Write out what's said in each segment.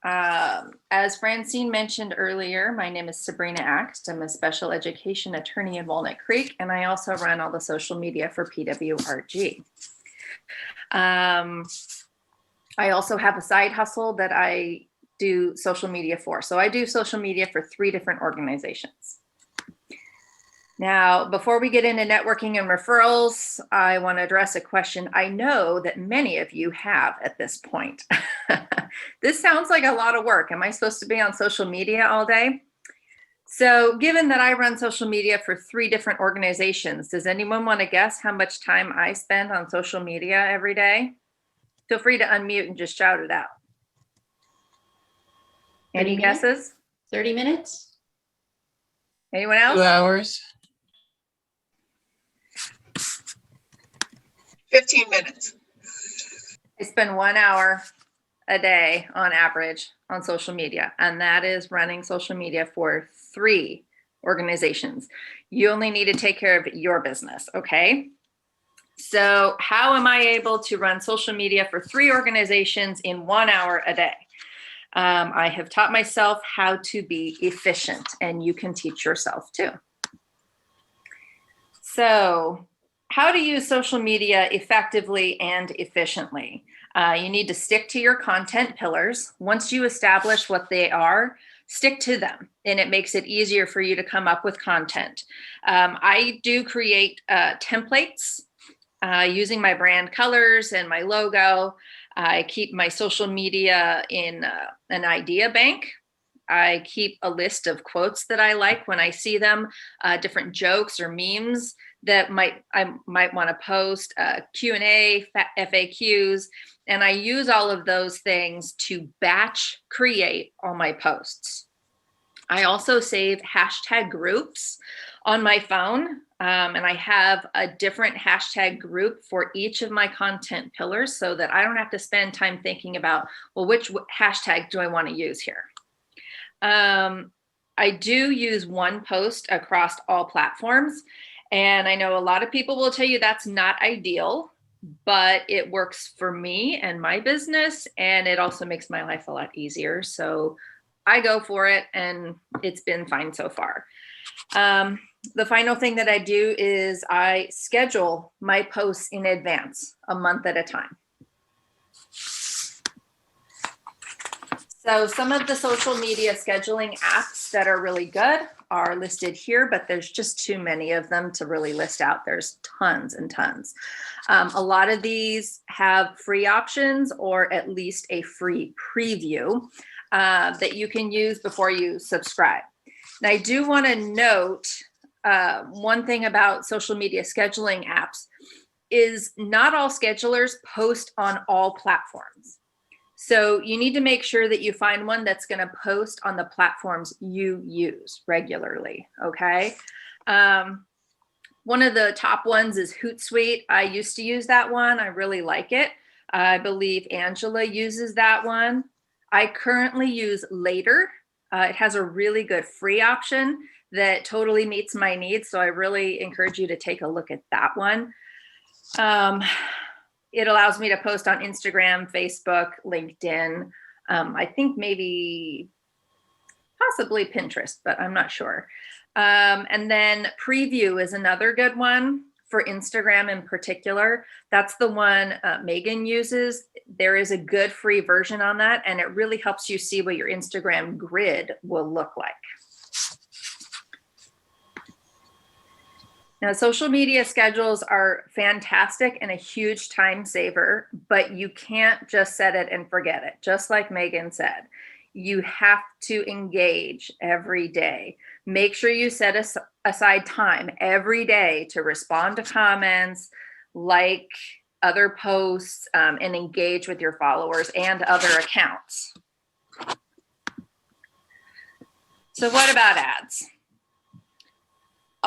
As Francine mentioned earlier, my name is Sabrina Axt. I'm a special education attorney in Walnut Creek, and I also run all the social media for PWRG. I also have a side hustle that I do social media for. So I do social media for 3 different organizations. Now, before we get into networking and referrals, I want to address a question I know that many of you have at this point. This sounds like a lot of work. Am I supposed to be on social media all day? So given that I run social media for 3 different organizations, does anyone want to guess how much time I spend on social media every day? Feel free to unmute and just shout it out. Any guesses? 30 minutes? Anyone else? 2 hours. 15 minutes. I spend 1 hour a day on average on social media, and that is running social media for 3 organizations. You only need to take care of your business, okay? So how am I able to run social media for 3 organizations in 1 hour a day? I have taught myself how to be efficient, and you can teach yourself too. So how to use social media effectively and efficiently. You need to stick to your content pillars. Once you establish what they are, stick to them, and it makes it easier for you to come up with content. I do create templates using my brand colors and my logo. I keep my social media in an idea bank. I keep a list of quotes that I like when I see them, different jokes or memes that I might want to post, Q&A, FAQs, and I use all of those things to batch create all my posts. I also save hashtag groups on my phone, and I have a different hashtag group for each of my content pillars so that I don't have to spend time thinking about, well, which hashtag do I want to use here? I do use one post across all platforms, and I know a lot of people will tell you that's not ideal, but it works for me and my business, and it also makes my life a lot easier. So I go for it, and it's been fine so far. The final thing that I do is I schedule my posts in advance, a month at a time. So some of the social media scheduling apps that are really good are listed here, but there's just too many of them to really list out. There's tons and tons. A lot of these have free options or at least a free preview that you can use before you subscribe. Now, I do want to note one thing about social media scheduling apps is not all schedulers post on all platforms. So you need to make sure that you find one that's going to post on the platforms you use regularly, okay? One of the top ones is Hootsuite. I used to use that one. I really like it. I believe Angela uses that one. I currently use Later. It has a really good free option that totally meets my needs. So I really encourage you to take a look at that one. It allows me to post on Instagram, Facebook, LinkedIn. I think maybe possibly Pinterest, but I'm not sure. And then Preview is another good one for Instagram in particular. That's the one Megan uses. There is a good free version on that, and it really helps you see what your Instagram grid will look like. Now, social media schedules are fantastic and a huge time saver, but you can't just set it and forget it. Just like Megan said, you have to engage every day. Make sure you set aside time every day to respond to comments, like other posts, and engage with your followers and other accounts. So what about ads?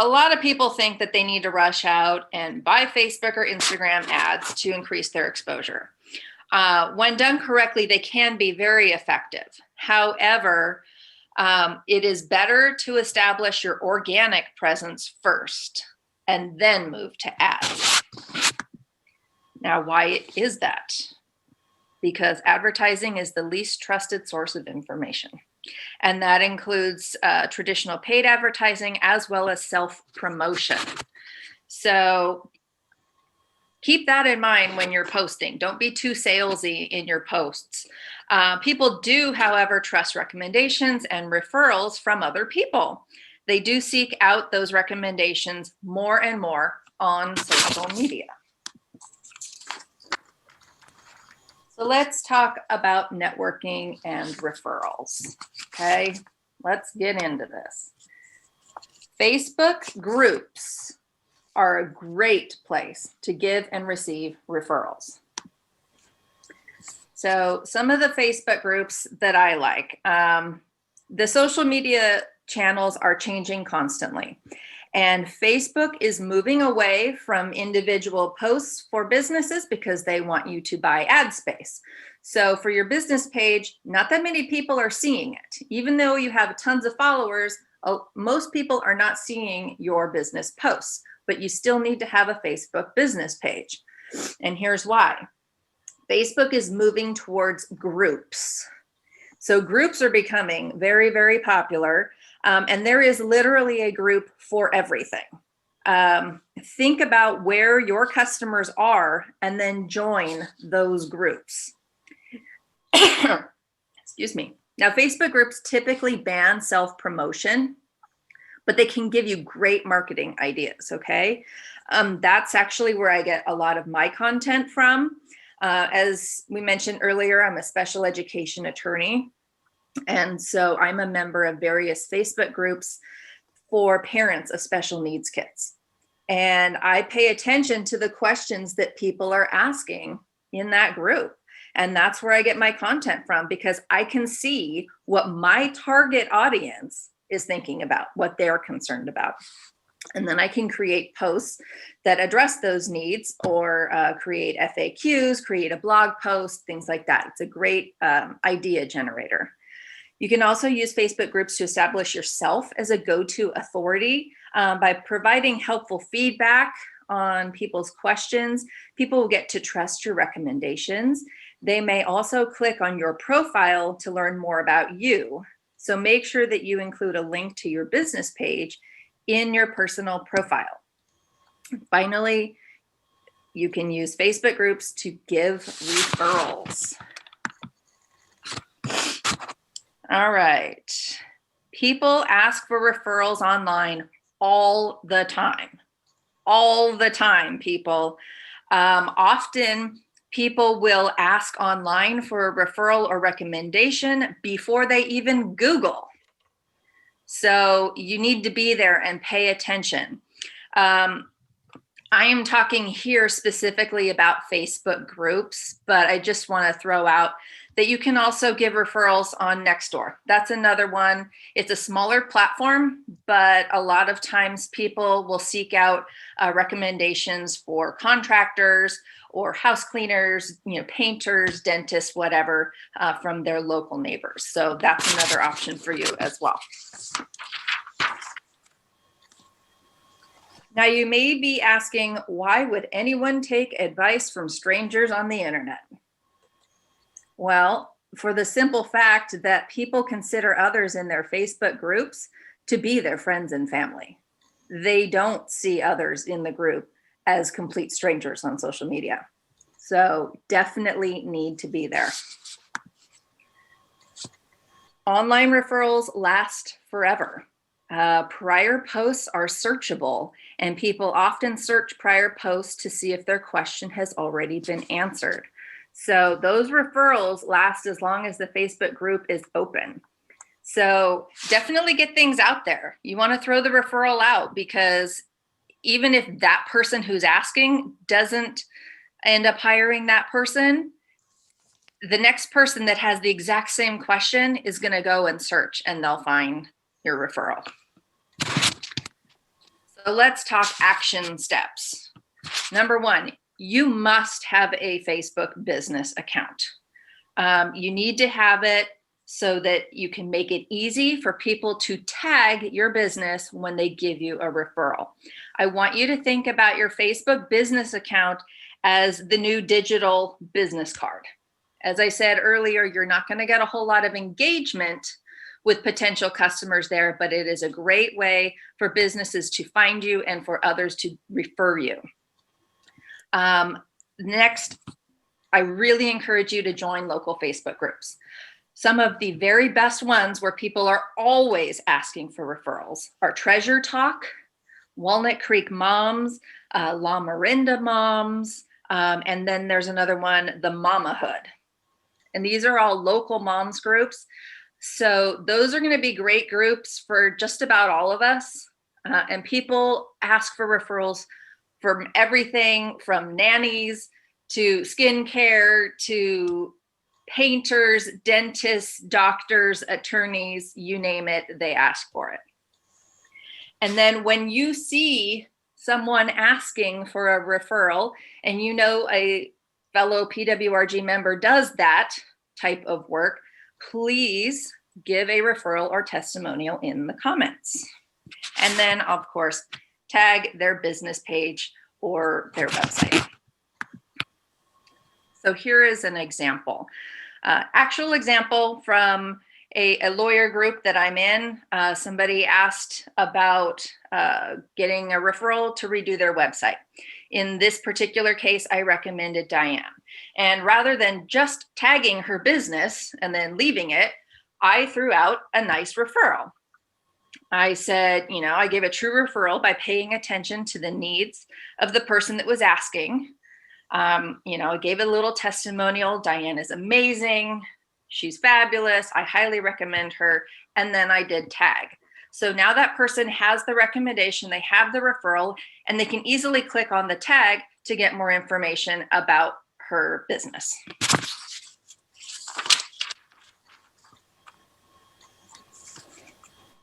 A lot of people think that they need to rush out and buy Facebook or Instagram ads to increase their exposure. When done correctly, they can be very effective. However, it is better to establish your organic presence first and then move to ads. Now, why is that? because advertising is the least trusted source of information. And that includes traditional paid advertising as well as self-promotion. So keep that in mind when you're posting. Don't be too salesy in your posts. People do, however, trust recommendations and referrals from other people. They do seek out those recommendations more and more on social media. So let's talk about networking and referrals. Okay, let's get into this. Facebook groups are a great place to give and receive referrals. So some of the Facebook groups that I like, the social media channels are changing constantly. And Facebook is moving away from individual posts for businesses because they want you to buy ad space. So for your business page, not that many people are seeing it. Even though you have tons of followers, most people are not seeing your business posts, but you still need to have a Facebook business page. And here's why. Facebook is moving towards groups. So groups are becoming very, very popular. And there is literally a group for everything. Think about where your customers are and then join those groups. Excuse me. Now, Facebook groups typically ban self-promotion, but they can give you great marketing ideas, okay? That's actually where I get a lot of my content from. As we mentioned earlier, I'm a special education attorney. And so I'm a member of various Facebook groups for parents of special needs kids. And I pay attention to the questions that people are asking in that group. And that's where I get my content from, because I can see what my target audience is thinking about, what they're concerned about. And then I can create posts that address those needs, or create FAQs, create a blog post, things like that. It's a great idea generator. You can also use Facebook groups to establish yourself as a go-to authority by providing helpful feedback on people's questions. People will get to trust your recommendations. They may also click on your profile to learn more about you. So make sure that you include a link to your business page in your personal profile. Finally, you can use Facebook groups to give referrals. All right. People ask for referrals online all the time. All the time, people. Often people will ask online for a referral or recommendation before they even Google. So you need to be there and pay attention. I am talking here specifically about Facebook groups, but I just want to throw out that you can also give referrals on Nextdoor. That's another one. It's a smaller platform, but a lot of times people will seek out recommendations for contractors or house cleaners, painters, dentists, whatever, from their local neighbors. So that's another option for you as well. Now, you may be asking, why would anyone take advice from strangers on the internet? Well, for the simple fact that people consider others in their Facebook groups to be their friends and family. They don't see others in the group as complete strangers on social media. So definitely need to be there. Online referrals last forever. Prior posts are searchable, and people often search prior posts to see if their question has already been answered. So those referrals last as long as the Facebook group is open. So definitely get things out there. You want to throw the referral out, because even if that person who's asking doesn't end up hiring that person, the next person that has the exact same question is going to go and search, and they'll find your referral. So let's talk action steps. Number one, you must have a Facebook business account. You need to have it so that you can make it easy for people to tag your business when they give you a referral. I want you to think about your Facebook business account as the new digital business card. As I said earlier, you're not going to get a whole lot of engagement with potential customers there, but it is a great way for businesses to find you and for others to refer you. Next, I really encourage you to join local Facebook groups. Some of the very best ones where people are always asking for referrals are Treasure Talk, Walnut Creek Moms, La Marinda Moms, and then there's another one, the Mamahood. And these are all local moms groups. So those are going to be great groups for just about all of us. And people ask for referrals from everything from nannies to skincare to painters, dentists, doctors, attorneys, you name it, they ask for it. And then when you see someone asking for a referral and you know a fellow PWRG member does that type of work, please give a referral or testimonial in the comments. And then, of course, tag their business page or their website. So here is an example, actual example from a lawyer group that I'm in. Somebody asked about getting a referral to redo their website. In this particular case, I recommended Diane. And rather than just tagging her business and then leaving it, I threw out a nice referral. I said, you know, I gave a true referral by paying attention to the needs of the person that was asking. You know, I gave a little testimonial. Diane is amazing. She's fabulous. I highly recommend her. And then I did tag. So now that person has the recommendation, they have the referral, and they can easily click on the tag to get more information about her business.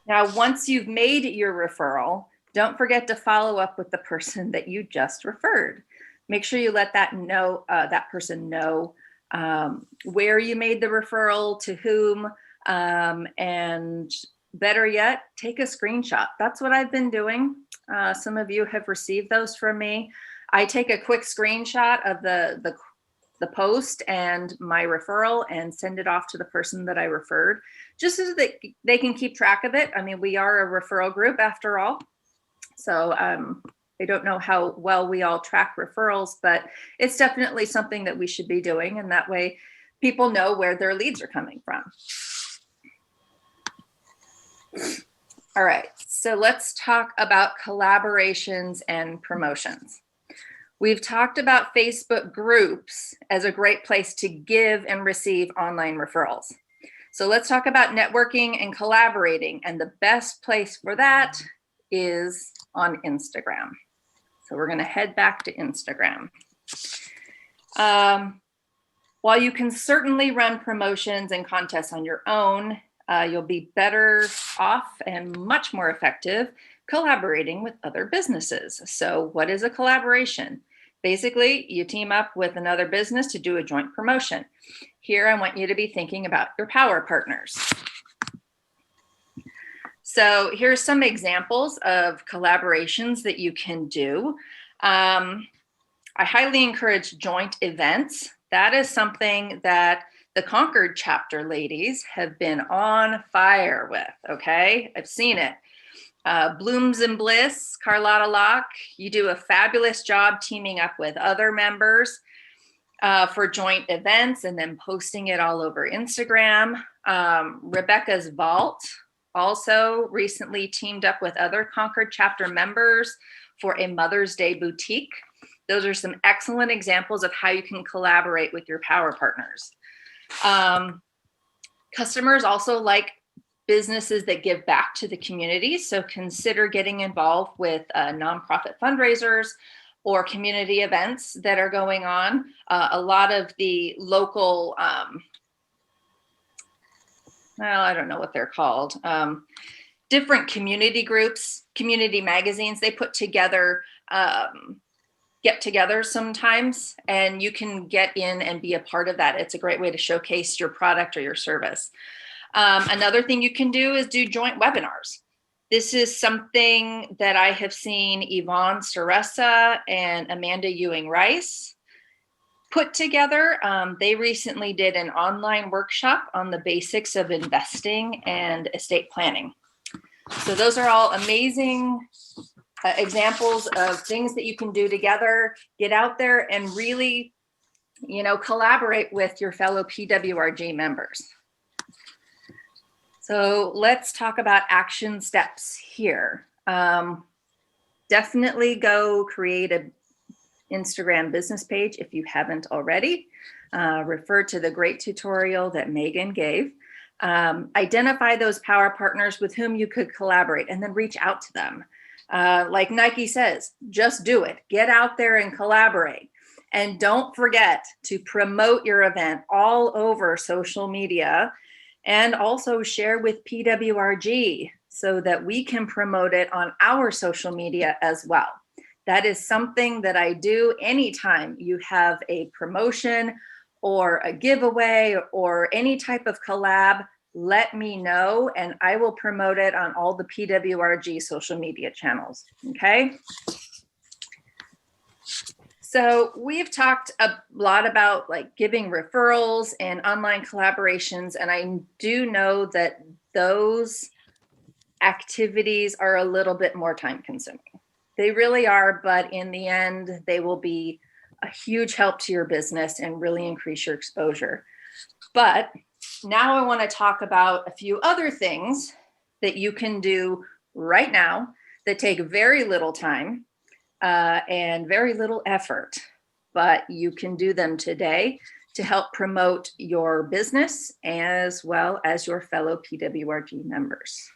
Now, once you've made your referral, don't forget to follow up with the person that you just referred. Make sure you let that person know where you made the referral, to whom, and better yet, take a screenshot. That's what I've been doing. Some of you have received those from me. I take a quick screenshot of the post and my referral and send it off to the person that I referred, just so that they can keep track of it. I mean, we are a referral group after all. So I don't know how well we all track referrals, but it's definitely something that we should be doing. And that way people know where their leads are coming from. All right, so let's talk about collaborations and promotions. We've talked about Facebook groups as a great place to give and receive online referrals. So let's talk about networking and collaborating. And the best place for that is on Instagram. So we're going to head back to Instagram. While you can certainly run promotions and contests on your own, you'll be better off and much more effective collaborating with other businesses. So what is a collaboration? Basically, you team up with another business to do a joint promotion. Here, I want you to be thinking about your power partners. So here's some examples of collaborations that you can do. I highly encourage joint events. That is something that the Concord chapter ladies have been on fire with, okay? I've seen it. Blooms and Bliss, Carlotta Locke, you do a fabulous job teaming up with other members for joint events and then posting it all over Instagram. Rebecca's Vault also recently teamed up with other Concord chapter members for a Mother's Day boutique. Those are some excellent examples of how you can collaborate with your power partners. Customers also like businesses that give back to the community, so consider getting involved with nonprofit fundraisers or community events that are going on. A lot of the local, well, I don't know what they're called, different community groups, community magazines, they put together get-togethers sometimes, and you can get in and be a part of that. It's a great way to showcase your product or your service. Another thing you can do is do joint webinars. This is something that I have seen Yvonne Ceresa and Amanda Ewing Rice put together. They recently did an online workshop on the basics of investing and estate planning. So those are all amazing examples of things that you can do together. Get out there and really, collaborate with your fellow PWRG members. So let's talk about action steps here. Definitely go create an Instagram business page if you haven't already. Refer to the great tutorial that Megan gave. Identify those power partners with whom you could collaborate and then reach out to them. Like Nike says, just do it. Get out there and collaborate. And don't forget to promote your event all over social media and also share with PWRG so that we can promote it on our social media as well. That is something that I do anytime you have a promotion or a giveaway or any type of collab. Let me know and I will promote it on all the PWRG social media channels, okay? So we've talked a lot about like giving referrals and online collaborations, and I do know that those activities are a little bit more time consuming. They really are, but in the end, they will be a huge help to your business and really increase your exposure. But now I want to talk about a few other things that you can do right now that take very little time and very little effort, but you can do them today to help promote your business as well as your fellow PWRG members.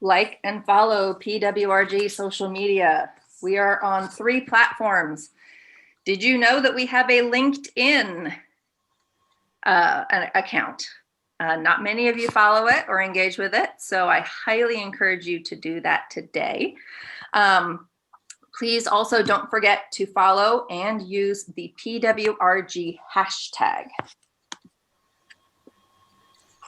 Like and follow PWRG social media. We are on 3 platforms. Did you know that we have a LinkedIn an account? Not many of you follow it or engage with it, so I highly encourage you to do that today. Please also don't forget to follow and use the PWRG hashtag.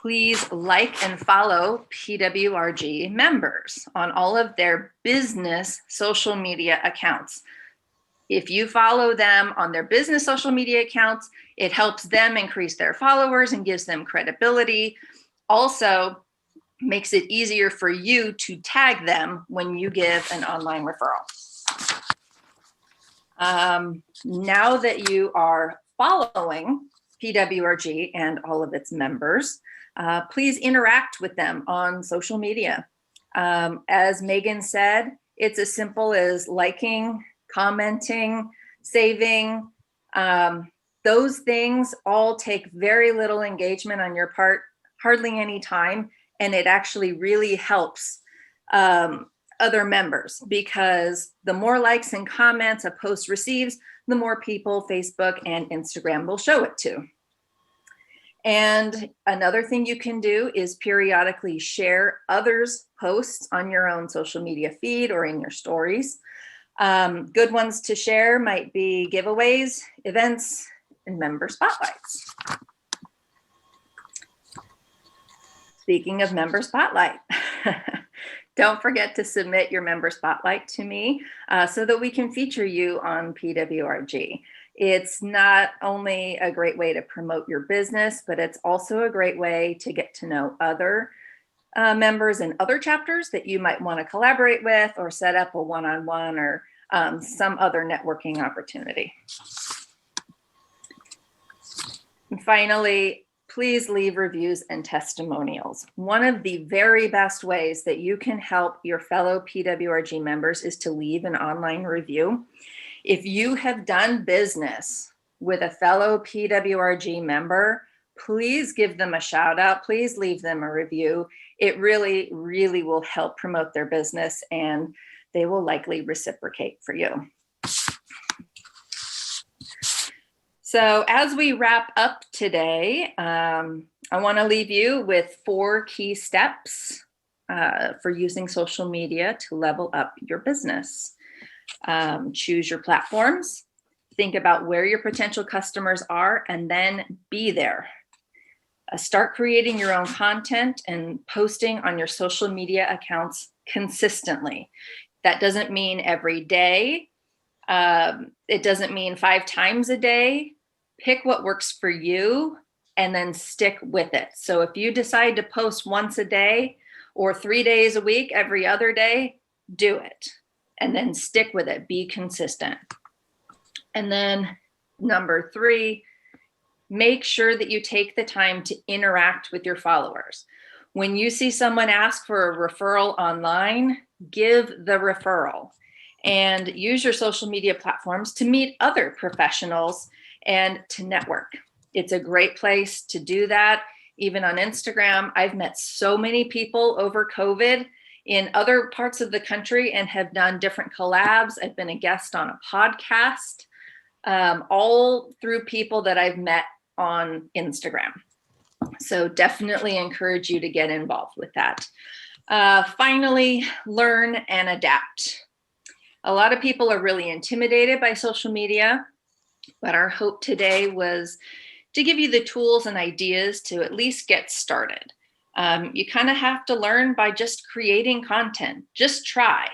Please like and follow PWRG members on all of their business social media accounts. If you follow them on their business social media accounts, it helps them increase their followers and gives them credibility. Also, makes it easier for you to tag them when you give an online referral. Now that you are following PWRG and all of its members, please interact with them on social media. As Megan said, it's as simple as liking, commenting, saving. Those things all take very little engagement on your part, hardly any time, and it actually really helps other members because the more likes and comments a post receives, the more people Facebook and Instagram will show it to. And another thing you can do is periodically share others' posts on your own social media feed or in your stories. Good ones to share might be giveaways, events, and member spotlights. Speaking of member spotlight, don't forget to submit your member spotlight to me so that we can feature you on PWRG. It's not only a great way to promote your business, but it's also a great way to get to know other members in other chapters that you might want to collaborate with or set up a one-on-one or some other networking opportunity. And finally, please leave reviews and testimonials. One of the very best ways that you can help your fellow PWRG members is to leave an online review. If you have done business with a fellow PWRG member, please give them a shout out. Please leave them a review. It really, really will help promote their business and they will likely reciprocate for you. So as we wrap up today, I want to leave you with 4 key steps for using social media to level up your business. Choose your platforms, think about where your potential customers are, and then be there. Start creating your own content and posting on your social media accounts consistently. That doesn't mean every day. It doesn't mean 5 times a day. Pick what works for you and then stick with it. So if you decide to post once a day or 3 days a week, every other day, do it. And then stick with it. Be consistent. And then number 3, make sure that you take the time to interact with your followers. When you see someone ask for a referral online, give the referral and use your social media platforms to meet other professionals and to network. It's a great place to do that. Even on Instagram, I've met so many people over COVID in other parts of the country and have done different collabs. I've been a guest on a podcast, all through people that I've met on Instagram. So definitely encourage you to get involved with that. Finally, learn and adapt. A lot of people are really intimidated by social media, but our hope today was to give you the tools and ideas to at least get started. You kind of have to learn by just creating content. Just try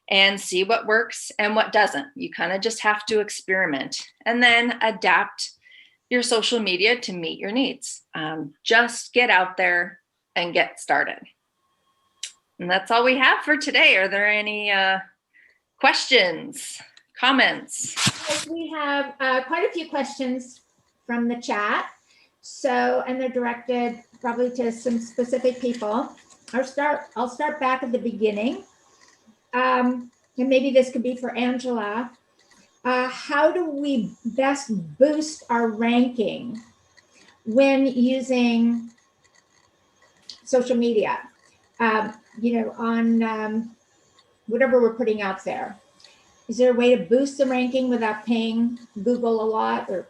and see what works and what doesn't. You kind of just have to experiment and then adapt your social media to meet your needs. Just get out there and get started. And that's all we have for today. Are there any questions, comments? Yes, we have quite a few questions from the chat. So, and they're directed probably to some specific people. I'll start back at the beginning. And maybe this could be for Angela. How do we best boost our ranking when using social media, on whatever we're putting out there? Is there a way to boost the ranking without paying Google a lot, or,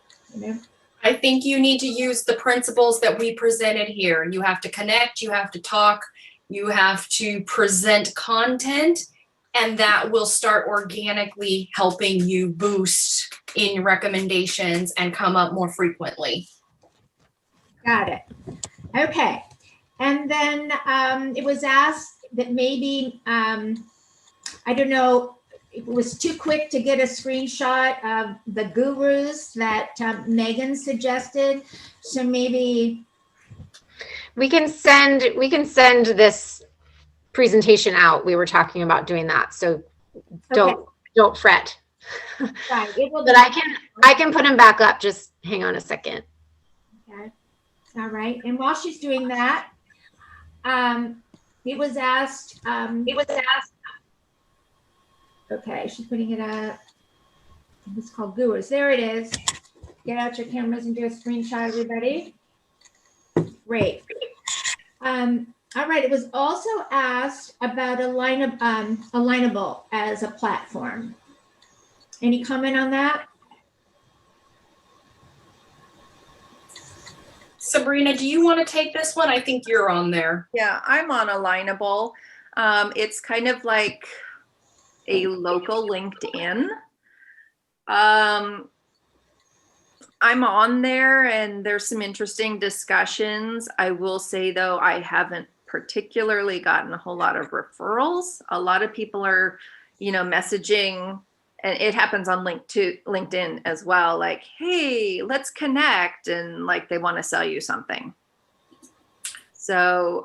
I think you need to use the principles that we presented here. You have to connect, you have to talk, you have to present content, and that will start organically helping you boost in recommendations and come up more frequently. Got it. Okay. And then it was asked that maybe, I don't know, it was too quick to get a screenshot of the gurus that Megan suggested. So maybe we can send this presentation out. We were talking about doing that, so don't fret. Right. But I can put them back up. Just hang on a second. Okay. All right. And while she's doing that, it was asked. Okay, she's putting it up. It's called Gurus. There it is. Get out your cameras and do a screenshot, everybody. Great. All right. It was also asked about Alignable as a platform. Any comment on that? Sabrina, do you want to take this one? I think you're on there. Yeah, I'm on Alignable. It's kind of like a local LinkedIn. I'm on there and there's some interesting discussions. I will say though, I haven't particularly gotten a whole lot of referrals. A lot of people are, messaging, and it happens on LinkedIn as well. Like, hey, let's connect. And like, they want to sell you something. So,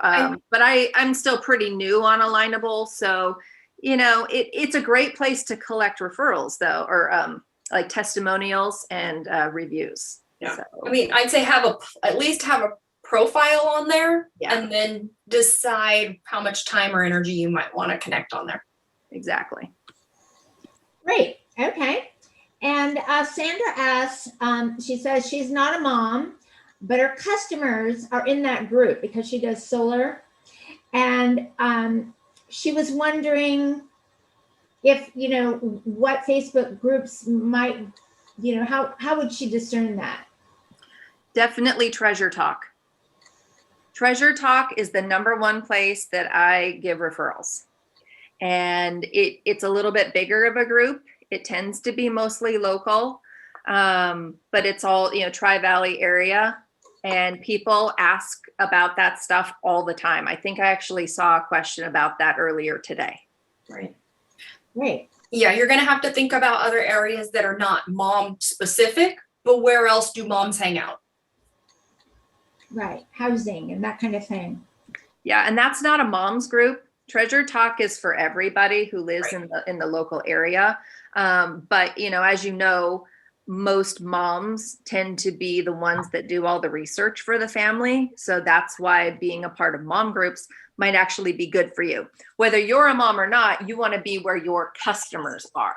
but I'm still pretty new on Alignable. So, it's a great place to collect referrals though, or like testimonials and reviews. Yeah. So. I mean, I'd say at least have a profile on there, Yeah. And then decide how much time or energy you might want to connect on there. Exactly. Great. Okay. And Sandra asks, she says she's not a mom, but her customers are in that group because she does solar. And she was wondering if, what Facebook groups might, how would she discern that? Definitely Treasure Talk. Treasure Talk is the #1 place that I give referrals. And it's a little bit bigger of a group. It tends to be mostly local, but it's all, Tri-Valley area. And people ask about that stuff all the time. I think I actually saw a question about that earlier today. Right. Great. Yeah, you're going to have to think about other areas that are not mom specific, but where else do moms hang out? Right, housing and that kind of thing. Yeah, and that's not a mom's group. Treasure Talk is for everybody who lives Right. in the local area. But as you know, most moms tend to be the ones that do all the research for the family. So that's why being a part of mom groups might actually be good for you. Whether you're a mom or not, you want to be where your customers are.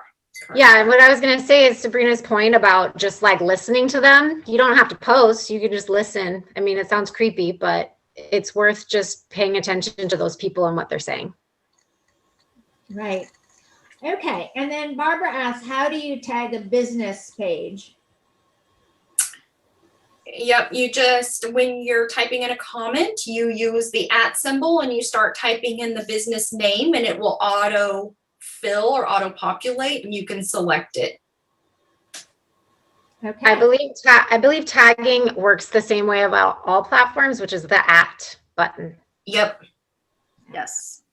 Yeah, and what I was going to say is Sabrina's point about just like listening to them. You don't have to post, you can just listen. I mean, it sounds creepy, but it's worth just paying attention to those people and what they're saying. Right. Okay. And then Barbara asks, how do you tag a business page? Yep, you just, when you're typing in a comment, you use the @ symbol and you start typing in the business name and it will auto fill or auto populate and you can select it. Okay. I believe tagging works the same way about all platforms, which is the @ button. Yep. Yes.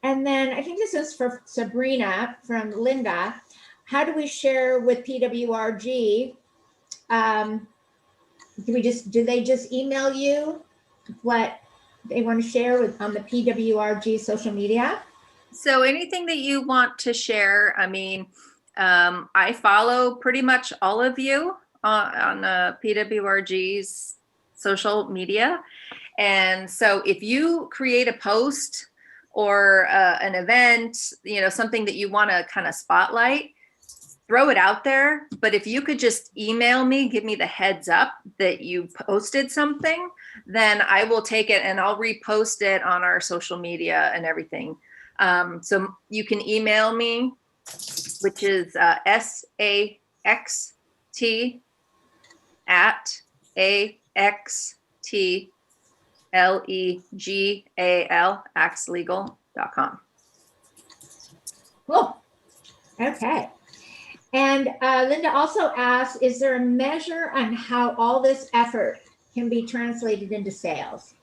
And then I think this is for Sabrina from Linda. How do we share with PWRG? Do they just email you what they want to share with on the PWRG social media? So anything that you want to share, I mean, I follow pretty much all of you on PWRG's social media. And so if you create a post or an event, something that you want to kind of spotlight, throw it out there. But if you could just email me, give me the heads up that you posted something, then I will take it and I'll repost it on our social media and everything. So you can email me, which is SAXT@AXTLEGAL, axlegal.com. Cool. Okay. And Linda also asked, is there a measure on how all this effort can be translated into sales?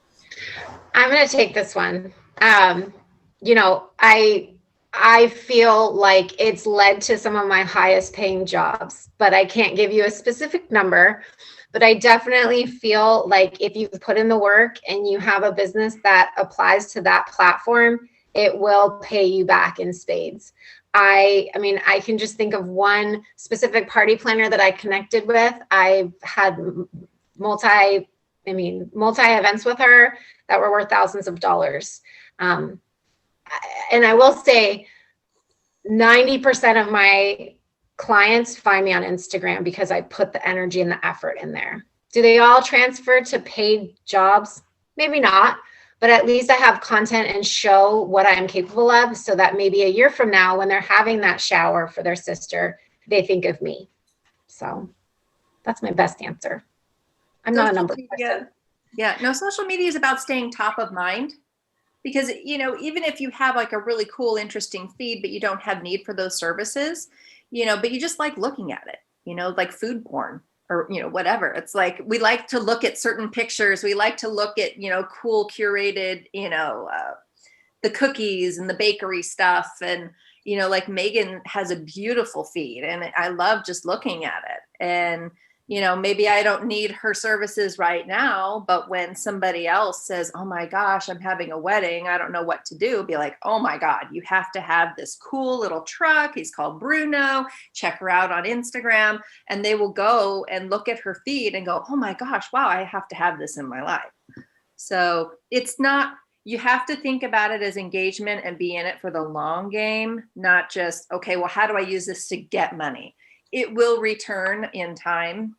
I'm going to take this one. I feel like it's led to some of my highest paying jobs, but I can't give you a specific number. But I definitely feel like if you put in the work and you have a business that applies to that platform, it will pay you back in spades. I mean, I can just think of one specific party planner that I connected with. I've had multi events with her that were worth thousands of dollars. And I will say 90% of my clients find me on Instagram because I put the energy and the effort in there. Do they all transfer to paid jobs? Maybe not, but at least I have content and show what I'm capable of so that maybe a year from now, when they're having that shower for their sister, they think of me. So that's my best answer. I'm not a number person. Yeah, no, social media is about staying top of mind because, even if you have like a really cool, interesting feed, but you don't have need for those services, but you just like looking at it, like food porn or, whatever. It's like, we like to look at certain pictures. We like to look at, cool curated, the cookies and the bakery stuff. And, like Megan has a beautiful feed and I love just looking at it. And, maybe I don't need her services right now, but when somebody else says, oh my gosh, I'm having a wedding, I don't know what to do, be like, oh my God, you have to have this cool little truck. He's called Bruno. Check her out on Instagram. And they will go and look at her feed and go, oh my gosh, wow, I have to have this in my life. So it's not, you have to think about it as engagement and be in it for the long game, not just, okay, well, how do I use this to get money? It will return in time.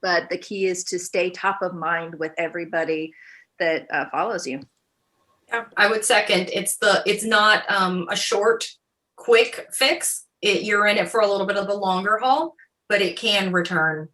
But the key is to stay top of mind with everybody that follows you. Yeah, I would second. It's not a short, quick fix. You're in it for a little bit of the longer haul, but it can return